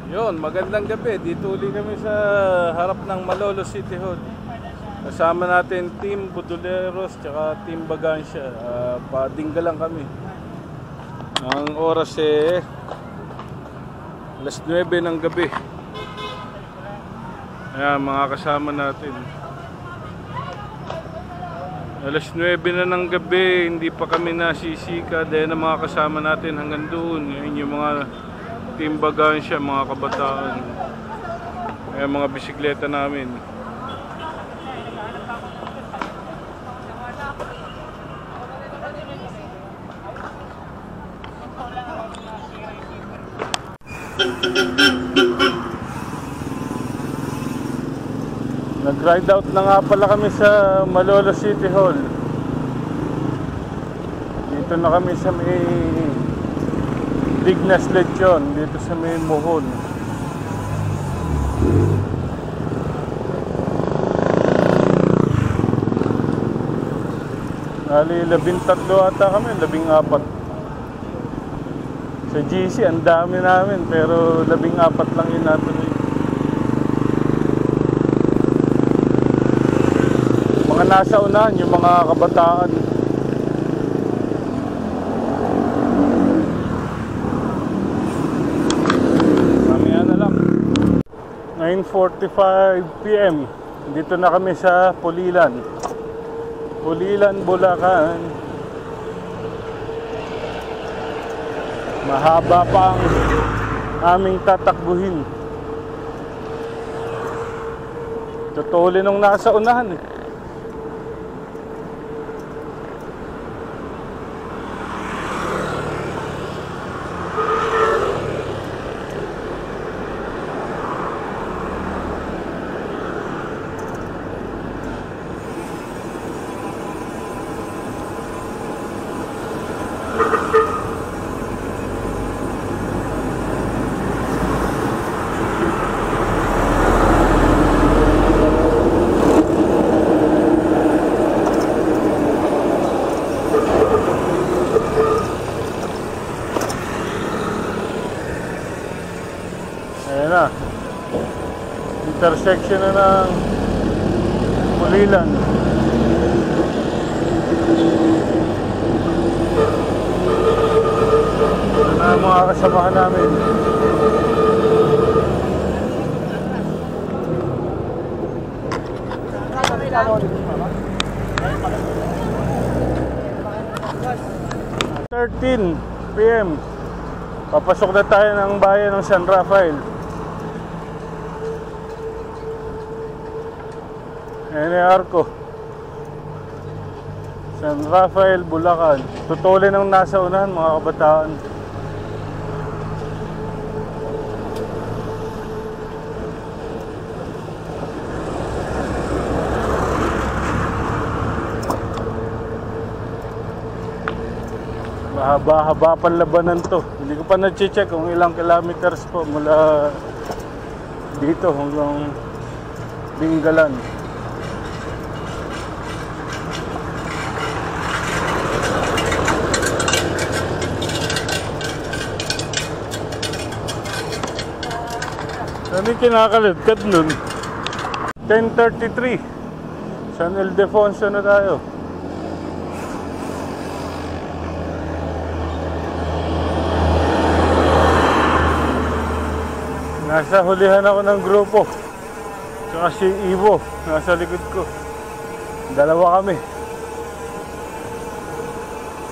Yun, magandang gabi. Dito uli kami sa harap ng Malolos City Hall. Kasama natin Team Buduleros tsaka Team Bagansya. Padingga lang kami. Ang oras alas 9 ng gabi. Ayan, mga kasama natin. Alas 9 na ng gabi, hindi pa kami nasisika dahil ang mga kasama natin hanggang doon. Yun yung mga Team Bagansya, mga kabataan. Ayan, mga bisikleta namin. Nag-ride out na nga pala kami sa Malolos City Hall. Dito na kami sa may Dignas Lechon, dito sa may Mohon. Nali 13 ata kami, 14. Sa GC ang dami namin pero 14 lang yun natuloy. Mga nasa unahan yung mga kabataan. Mamaya na lang. 9:45 PM. Dito na kami sa Pulilan, Bulacan. Mahaba pa ang aming tatakbuhin. Tutuli nung nasa unahan eh. Ayan na. Intersection na ng Pulilan. Ito na ang mga kasamahan namin. (13 PM) papasok na tayo ng bayan ng San Rafael. Ayan yung arko. San Rafael, Bulacan. Tutulin ang nasa unahan, mga kabataan. Mahaba-haba pa labanan to. Hindi ko pa na-check kung ilang kilometers po mula dito hanggang Dingalan. Ano yung kinakaladkad nun? 10:33. San Ildefonso na tayo. Nasa hulihan ako ng grupo. Tsaka si Ivo, nasa likod ko. Dalawa kami.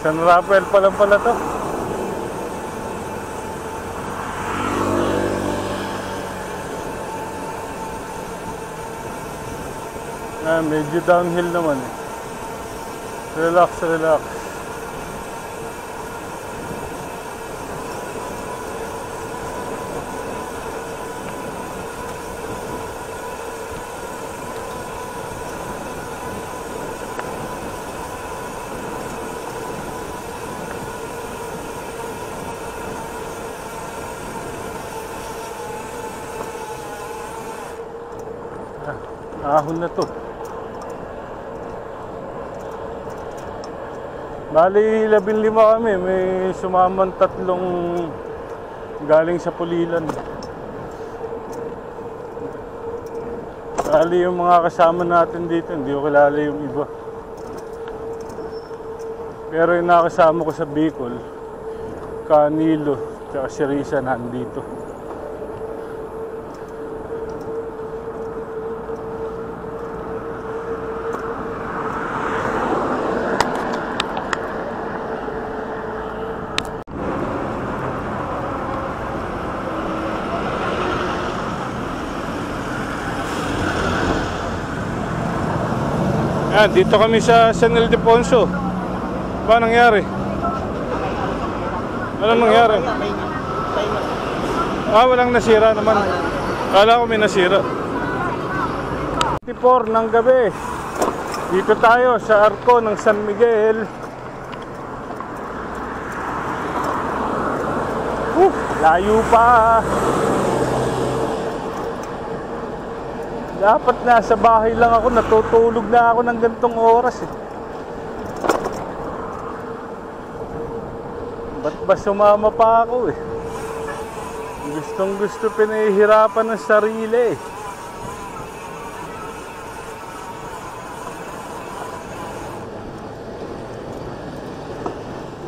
San Rafael pa lang pala to. Medyo downhill naman eh. Relax, relax. Ahon na to. Bali 15 kami, may sumamang 3 galing sa Pulilan. Bali yung mga kasama natin dito, hindi ko kilala yung iba. Pero yung nakasama ko sa Bicol, Canilo, tsaka si Risa nandito. Ayan, dito kami sa San Ildefonso. Ba nangyari? Anong nangyari? Walang nasira naman. Kala ko may nasira. 24 ng gabi. Dito tayo sa Arco ng San Miguel. Layo pa. Dapat nasa bahay lang ako, natutulog na ako ng gantong oras eh. Ba't ba sumama pa ako eh? Gustong gusto pinahihirapan ng sarili eh.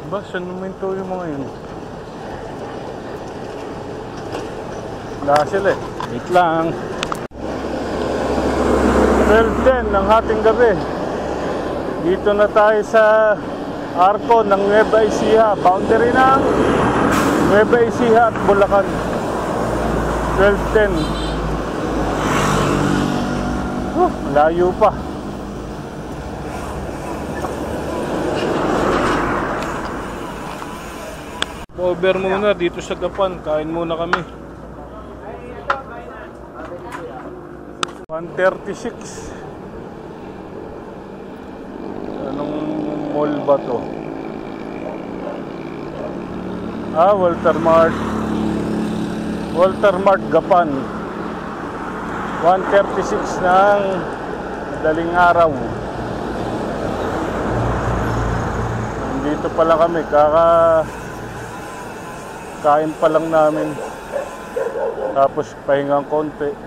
Ba, saan naman ito yung mga yun? Wala sila eh. Wait lang. 12:10 ng hating gabi. Dito na tayo sa Arco ng Nueva Ecija, boundary ng Nueva Ecija at Bulacan. 12:10. Malayo pa. Over muna dito sa Gapan, kain muna kami. 136. Anong mall ba to? Walter Mart. Walter Mart Gapan. 136 ng madaling araw. Dito pala kami, kain pa lang namin. Tapos pahingang konti.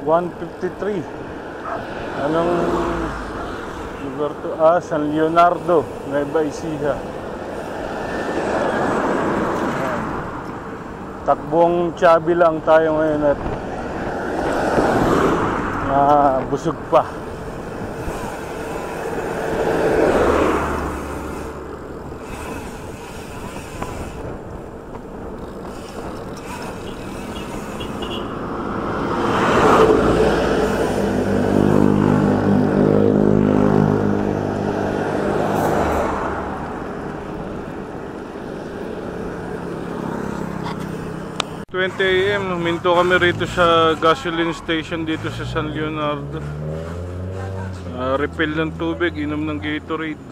$153. Anong lugar to? San Leonardo, Nueva Ecija. Takbong Chabi lang tayo ngayon at busog pa. AM, huminto kami rito sa gasoline station dito sa San Leonardo. Refill ng tubig, inom ng Gatorade.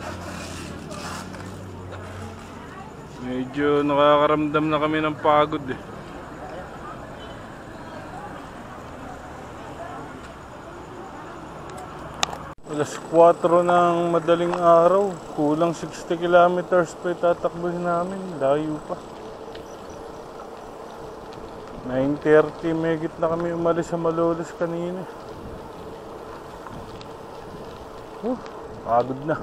Medyo nakakaramdam na kami ng pagod eh. Alas 4 ng madaling araw, kulang 60 kilometers pa itatakbuhin namin, layo pa. 9:30, megit na kami umalis sa Malolos kanina. Pagod na.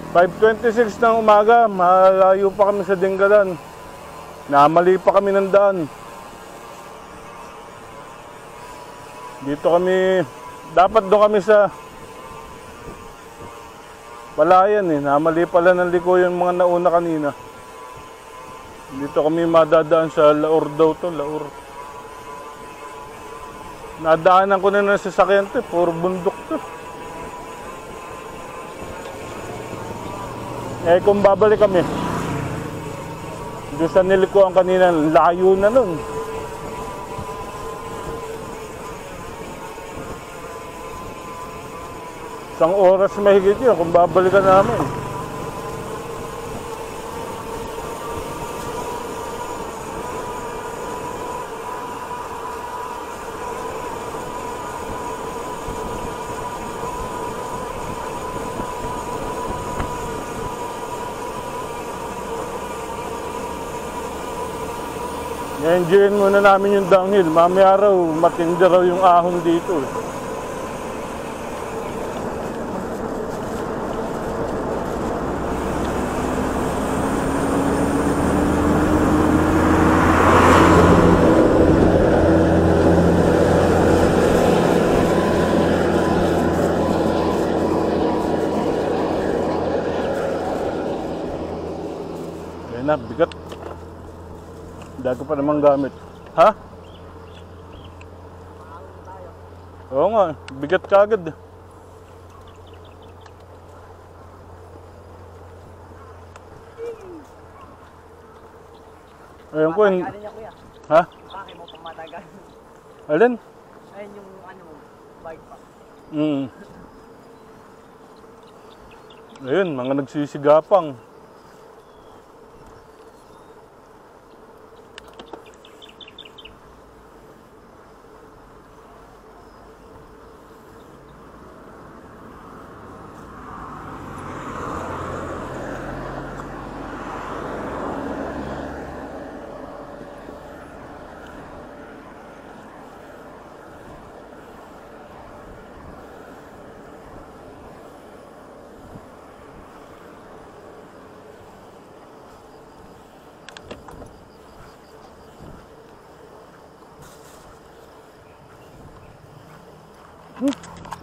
(5:26) ng umaga, malayo pa kami sa Dingalan. Namali pa kami ng daan. Dito kami, dapat doon kami sa Palayan eh. Namali pala ng liko yung mga nauna kanina. Dito kami madadaan sa Laur daw to, Laur. Nadaanan ko na ng sasakyan to, puro bundok to. Eh kung babalik kami, doon sa nilikuan kanina, layo na nun. Isang oras mahigit yun kung babalikan namin. I-enjoyin muna namin yung downhill. Mamaya raw, matindi raw yung ahon dito. Kaya na, bigat. Dago pa namang gamit. Ha? Oo nga, bigat ka agad. Ayun ko. Alin niya kuya? Ha? Bakit mo pamatagal? Alin? Ayun yung ano, bike pa. Ayun, mga nagsisigapang.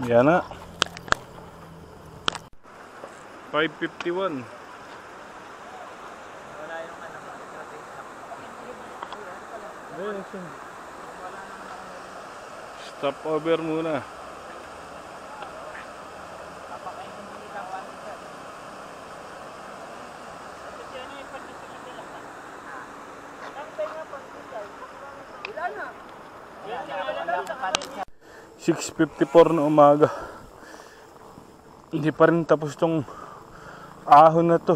Yan na. 5:51. Wala yung ano, Ayun, stop over muna. Ilan na? 6:54 na umaga. Hindi pa rin tapos tong ahon na to.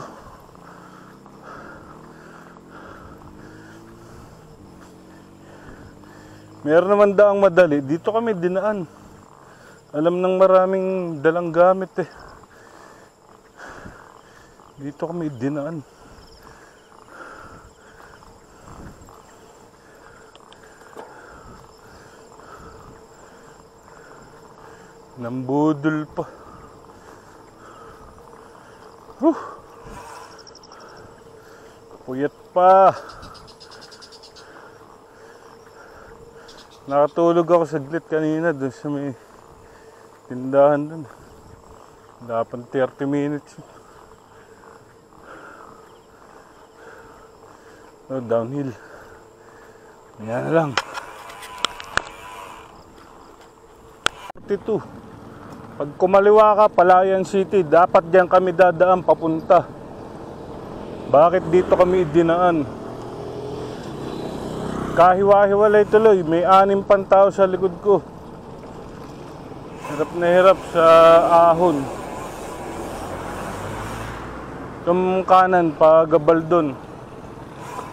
Meron naman daang madali. Dito kami dinaan. Alam ng maraming dalang gamit eh. Dito kami dinaan. Nambudol pa. Puyat pa. Nakatulog ako saglit kanina doon sa may tindahan doon. Dapat 30 minutes. Oh, downhill. Yan na lang. 42. Pag kumaliwa ka, Palayan City, dapat diyan kami dadaan papunta. Bakit dito kami dinaan? Kahiwa-hiwalay tuloy, may 6 pang tao sa likod ko. Hirap na hirap sa ahon. Itong kanan, Gabaldon.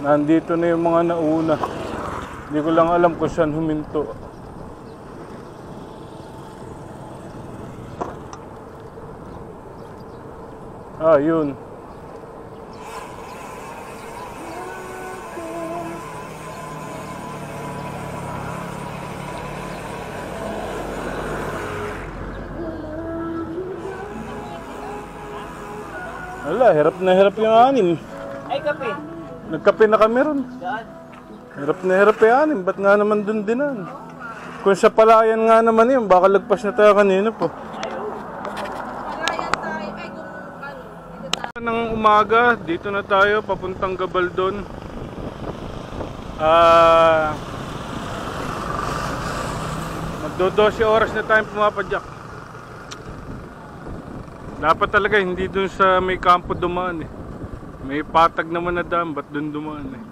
Nandito na yung mga nauna. Hindi ko lang alam kung saan huminto. Ah, yun. Wala, hirap na hirap yung 6. Ay, kape. Nagkape na kami ron. Daan. Hirap na hirap yung 6. Ba't nga naman dun dinan? Kung sa Palayan nga naman yun, baka lagpas na tayo kanina po. Ng umaga, dito na tayo papuntang Gabaldon. Do 12 oras na tayong pumapadyak. Dapat talaga hindi dun sa may kampo dumaan eh. May patag naman na dam, ba't dun dumaan eh.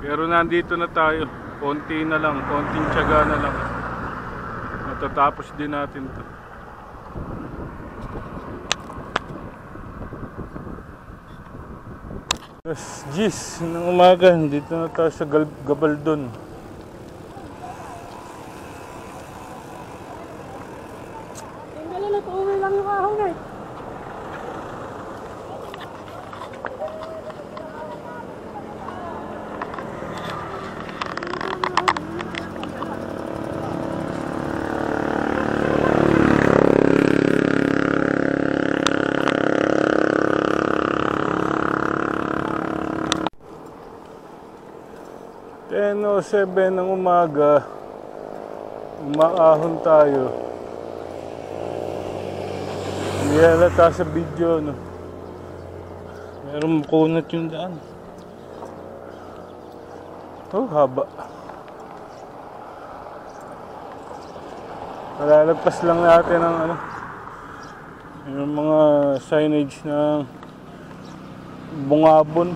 Pero nandito na tayo. Konti na lang, konting tiyaga na lang. Matatapos din natin to. Yes, Gis, ng umaga, dito na tayo sa Gabaldon. Tingnan na, tuloy lang yung ahon eh. O 7 ng umaga, umaahon tayo. Hindi halata sa video, no? Meron makunat yung daan. Oh, haba. Malalagpas lang natin ang ano, yung mga signage ng Bungabon.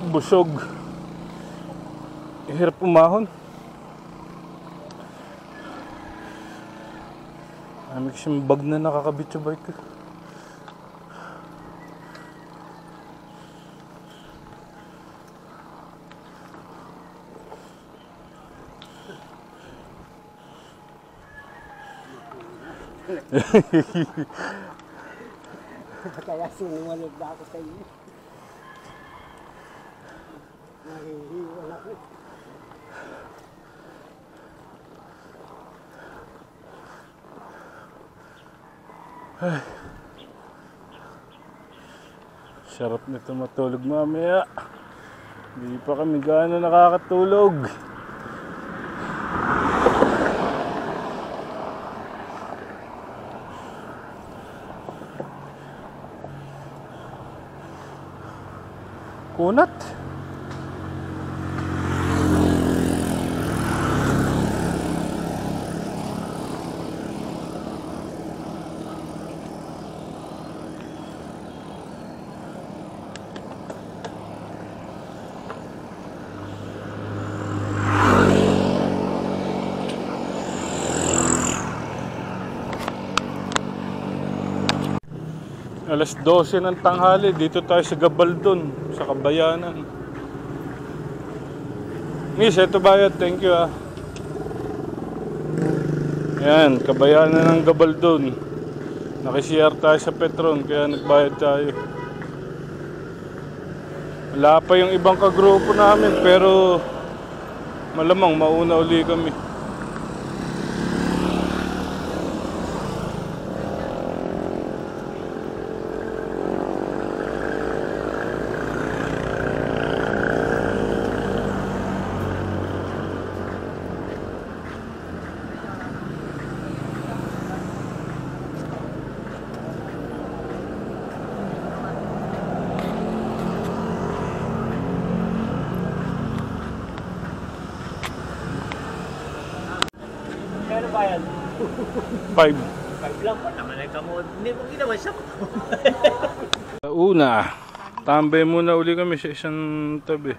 Busog. Hirap umahon. May kasing bag na nakakabit sa bike. Kaya sinuwalog na ako sa iyo. Nahihiwan ako. Ay. Sarap nito matulog mamaya. Hindi pa kami gaano nakakatulog. Kunat. Alas 12 ng tanghali, dito tayo sa Gabaldon, sa Kabayanan. Miss, eto bayad, thank you ah. Yan, Kabayanan ng Gabaldon. Naki-CR tayo sa Petron, kaya nagbayad tayo. Wala pa yung ibang kagrupo namin, pero malamang mauna uli kami. Kaya ba yan? 5. 5 lang po naman ay kamod. Hindi mo ginawa siya. Una, tambay muna uli kami sa isang tabi.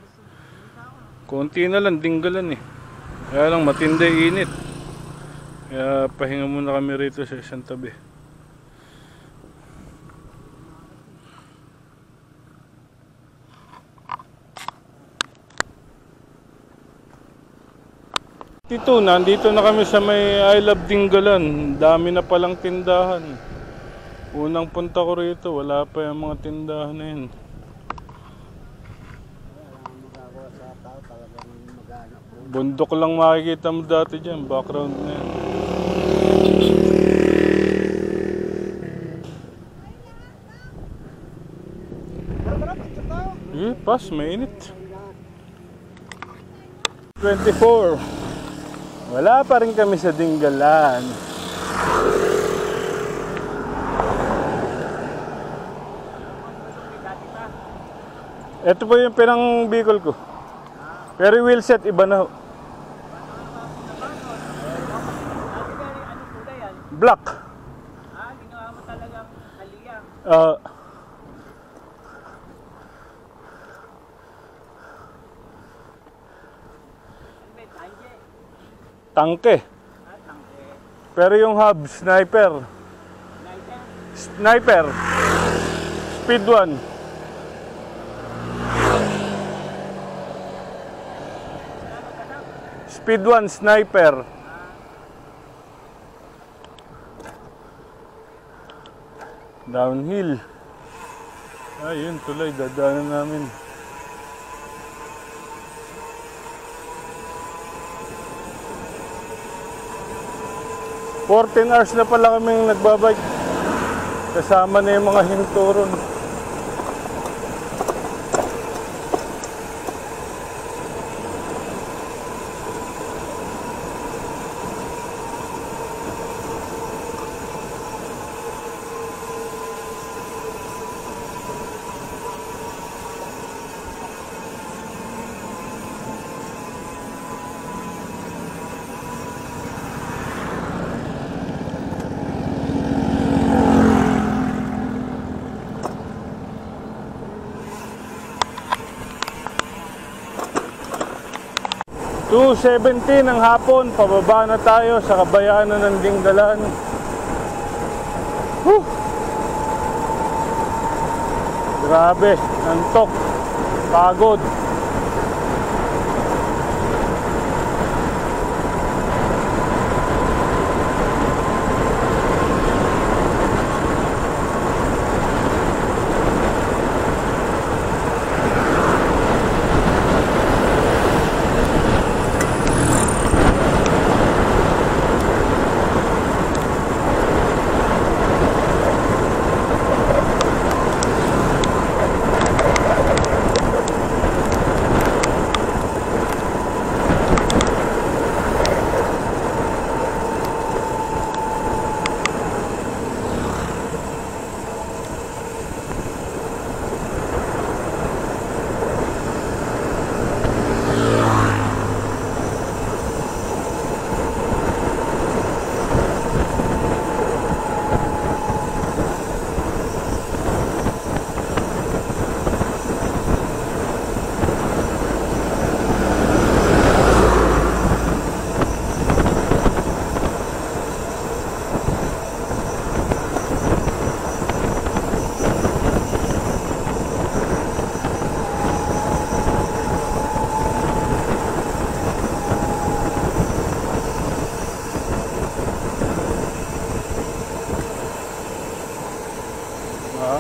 Konti na lang, dinggalan eh. Kaya lang matindi init. Kaya pahinga muna kami rito sa isang tabi. Dito, nandito na kami sa may I Love Dinggalan. Dami na palang tindahan. Unang punta ko rito, wala pa yung mga tindahan na yun. Bundok lang makikita mo dati dyan, background na yan. Pas, mainit. 24. Wala pa rin kami sa Dinggalan. Ito po yung pinang Bicol ko. Pero yung wheelset, iba na. Black. Ginawa mo talagang haliyang. Tangke. Pero yung hub, sniper. Sniper. Speed 1. Speed 1, sniper. Downhill. Ayun, tuloy, dadaanan namin. $14 hours na pala kaming nagbabike. Kasama na yung mga hinturon. $2:17 ng hapon, pababa na tayo sa kabayanan ng Dinggalan. Grabe, antok, pagod.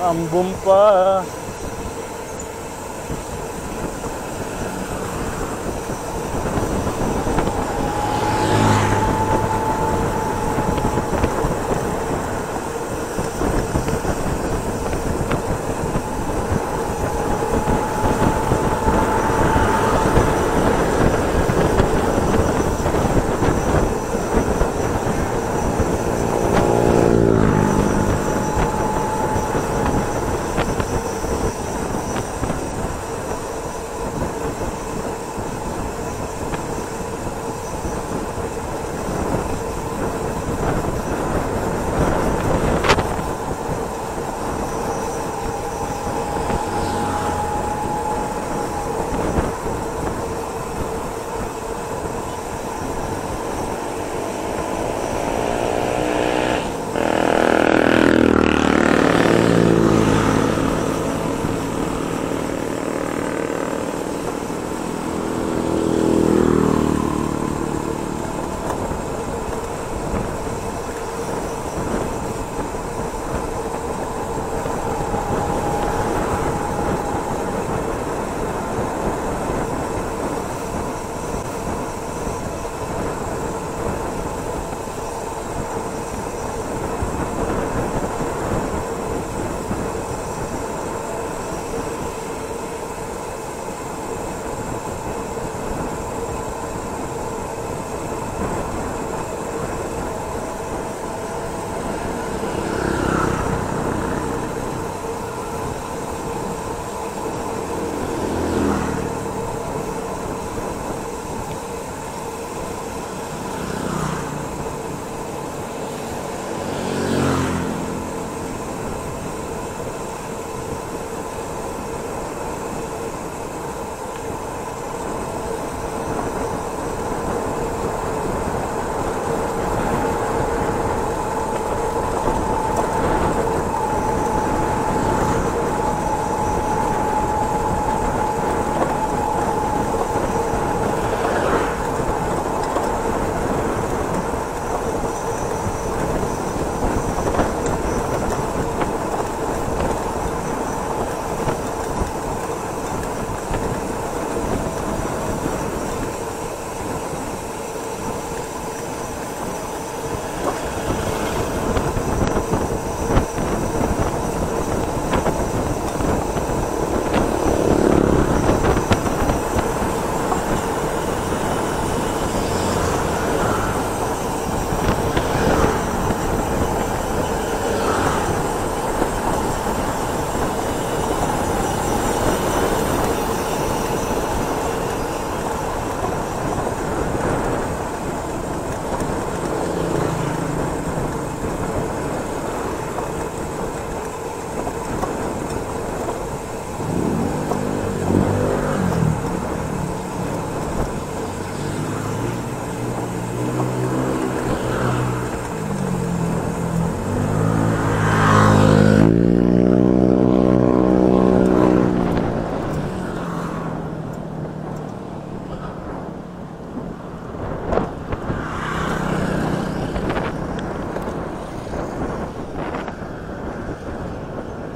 Ambon pa.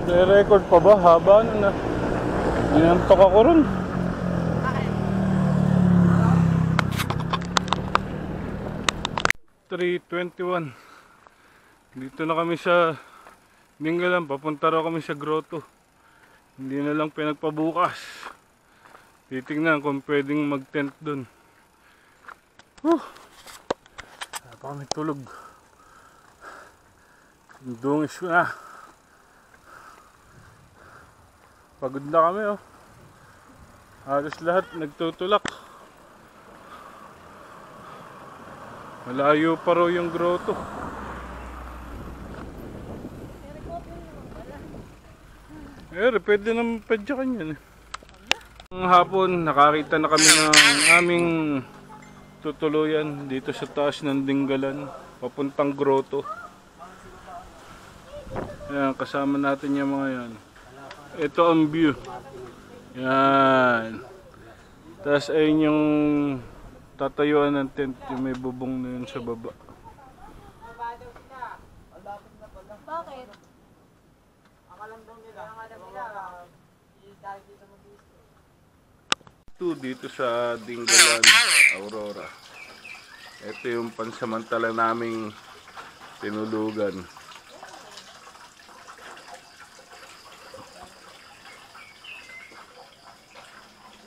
May record pa ba? Haba na na. Inantok ako ron. Okay. 3:21. Dito na kami sa Dingalan. Papunta raw kami sa grotto. Hindi na lang pinagpabukas. Titingnan kung pwedeng mag-tent dun. Wala pa kami tulog. Dungis ko na. Pagod na kami oh. Halos lahat nagtutulak. Malayo pa raw yung grotto. Pwede naman padyakan yan. Ang hapon, nakakita na kami ng aming tutuluyan dito sa taas ng Dingalan, papuntang grotto. Ayan, kasama natin yung mga yan. Ito ang view. Yan. Tapos ayun yung tatayuan ng tent, yung may bubong na yun sa baba. Bakit? Ito dito sa Dingalan, Aurora. Ito yung pansamantala naming tinulugan.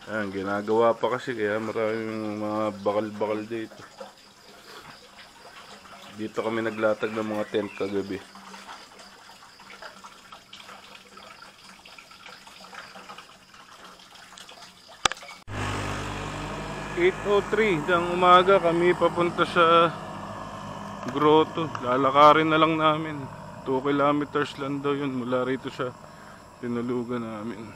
Ayan, ginagawa pa kasi kaya maraming mga bakal-bakal dito. Dito kami naglatag ng mga tent kagabi. (8:03) ng umaga kami papunta sa grotto. Lalakarin na lang namin. 2 kilometers lang daw yun mula rito sa tinulugan namin.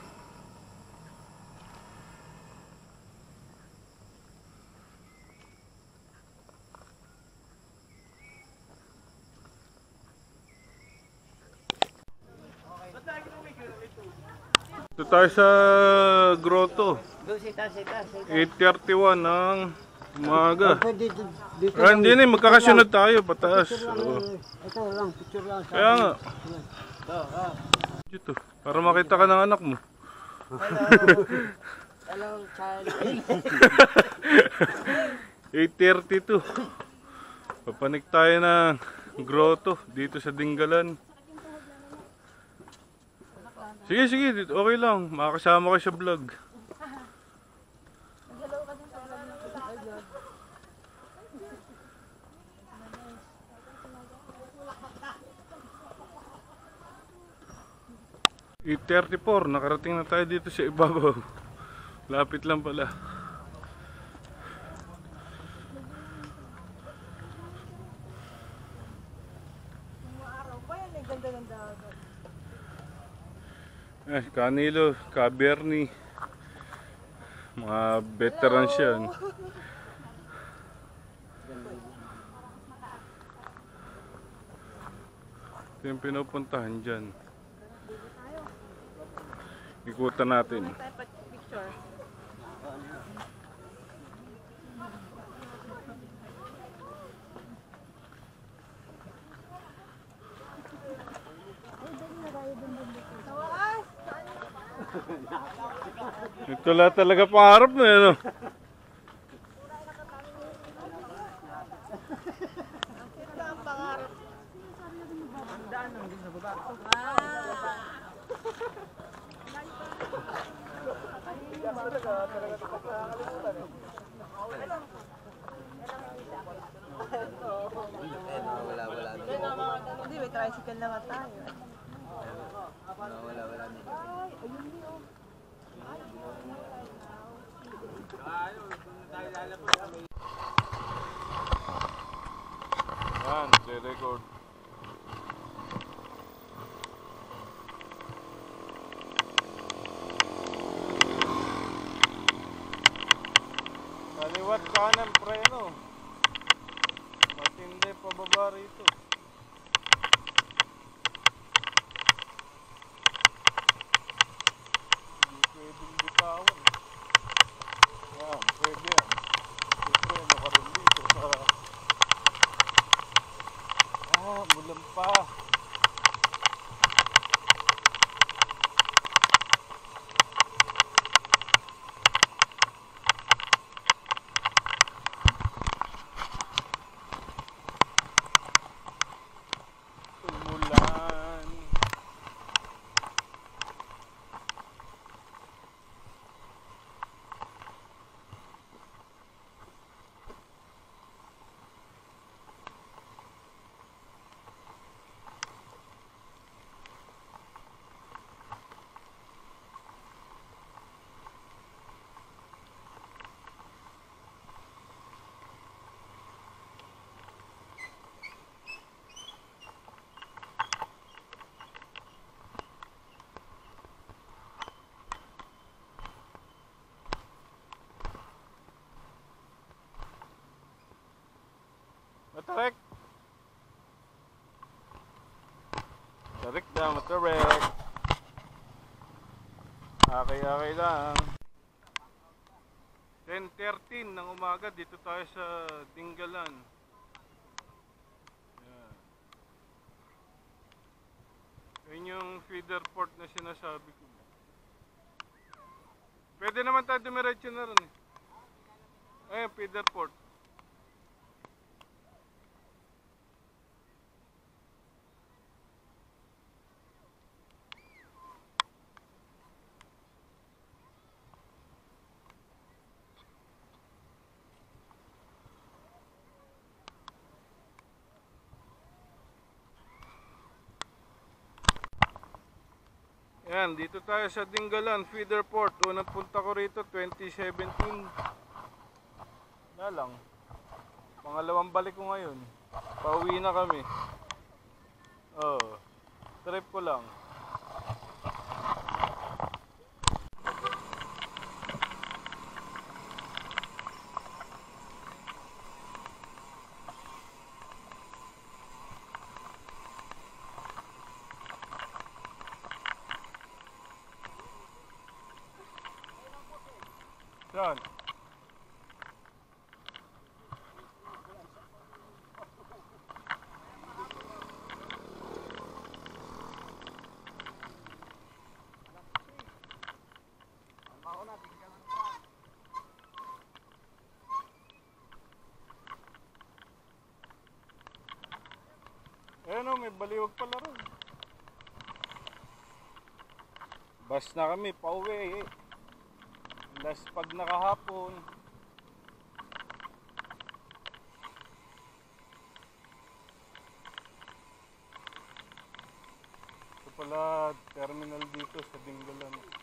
Ito tayo sa grotto. 8:31 ng umaga. Hindi na, magkakasunod tayo pataas. Ito lang, picture lang. Kaya nga. Dito, para makita ka ng anak mo. Hello, child. 8:32. Papanik tayo ng grotto dito sa Dingalan. Sige, sige, okay lang. Makakasama kayo sa vlog. Nagalaw ka din sa vlog ng agad. 8:34, nakarating na tayo dito sa ibabaw. Lapit lang pala. Canelo, Caberni, mga veterans yan. Ito yung pinupuntahan dyan. Ikutan natin. Ito lang talaga pangarap mo yan, no? Hindi, may tricycle na nga tayo. Wala. Yan, record. Kaliwat kanan preno. Matindi pababa rito. Hindi pwedeng bitawan. Yan, pwede yan. Siyempre, nakaroon dito sa... mulan pa. Matarek. Tarik na, matarek. Okay lang. 10:13 ng umaga, dito tayo sa Dingalan. Yan. Yun yung feeder port na sinasabi ko. Pwede naman tayo dumiretso na rin eh. Ayun, feeder port. Yan, dito tayo sa Dingalan Feeder Port. Unang punta ko rito 2017. Na lang. Pangalawang balik ko ngayon. Pauwi na kami. Oh, trip ko lang. Yan. Ayan o, may baliwag pala rin. Bus na kami, pauwi eh. Last pag nakahapon. Ito pala terminal dito sa Dingalan.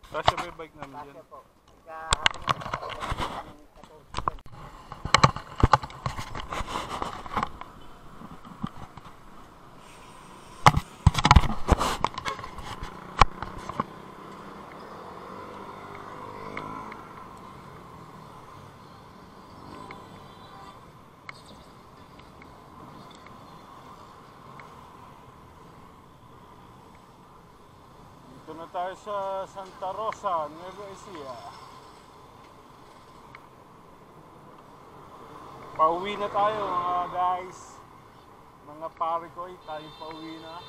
Kasya ba yung bike namin dyan? Po. Dito na tayo sa Santa Rosa, Nueva Ecija. Pauwi na tayo mga guys. Mga pare ko, tayo pauwi na.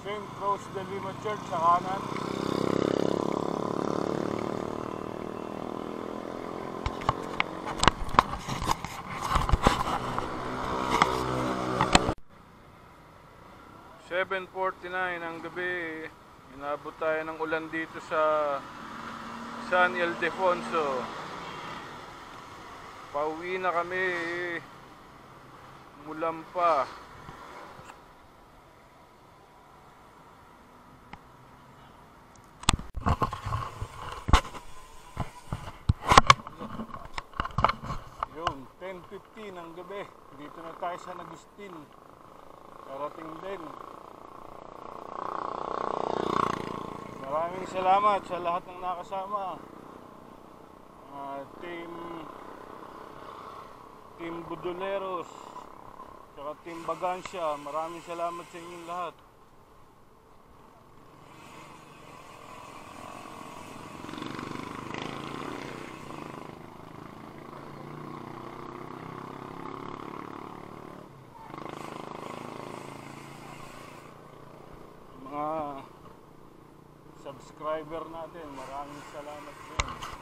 St. Rose de Lima Church sa kanan. "7:49 ang gabi, inabot tayo ng ulan dito sa San Ildefonso. Pauwi na kami, mulan pa. Yun, 10:15 ang gabi, dito na tayo sa Agustin. Karating din. Maraming salamat sa lahat ng nakasama. Team Buduleros, tsaka Team Bagansya. Maraming salamat sa inyong lahat. Mga subscriber natin, maraming salamat din.